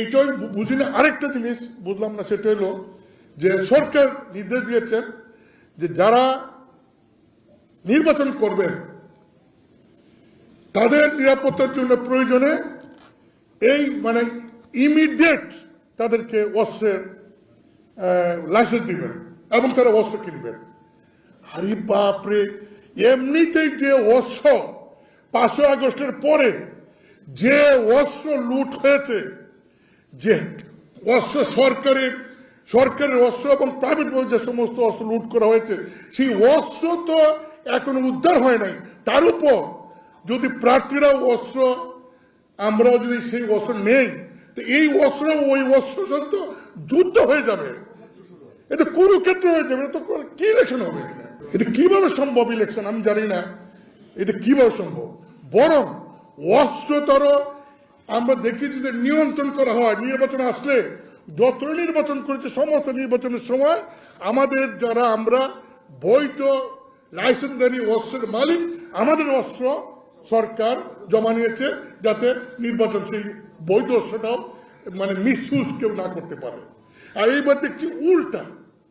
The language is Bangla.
এইটাই বুঝি না। আরেকটা জিনিস বুঝলাম না, সেটা হলো যে সরকার নির্দেশ দিয়েছেন যে যারা নির্বাচন করবেন তাদের নিরাপত্তার জন্য প্রয়োজনে এই মানে ইমিডিয়েট তাদেরকে অস্ত্রের লাইসেন্স দিবেন এবং তারা অস্ত্র কিনবেন। আরে বাপরে, এমনিতেই যে অস্ত্র 5 আগস্টের পরে যে অস্ত্র লুট হয়েছে, যে অস্ত্র সরকারের অস্ত্র এবং প্রাইভেট যে সমস্ত অস্ত্র লুট করা হয়েছে, সেই অস্ত্র তো এখনো উদ্ধার হয় নাই। তার উপর যদি প্রার্থীরা অস্ত্র, আমরাও যদি সেই অস্ত্র নেই, তো এই অস্ত্র ওই অস্ত্র সত্য যুদ্ধ হয়ে যাবে, এটা কুরুক্ষেত্র হয়ে যাবে। তো কি ইলেকশন হবে? এটা কিভাবে সম্ভব ইলেকশন আমি জানি না, এটা কিভাবে সম্ভব। বরং অস্ত্রতর আমরা দেখেছি যে নিয়ন্ত্রণ করা হয়। নির্বাচন আসলে যত নির্বাচন করেছে, সমস্ত নির্বাচনের সময় আমাদের যারা আমরা বৈধ লাইসেন্সধারী অস্ত্রের মালিক, আমাদের অস্ত্র সরকার জমা নিয়েছে যাতে নির্বাচন সেই বৈধ অস্ত্রটাও মানে মিসইউজ কেউ না করতে পারে। আর এইবার দেখছি উল্টা,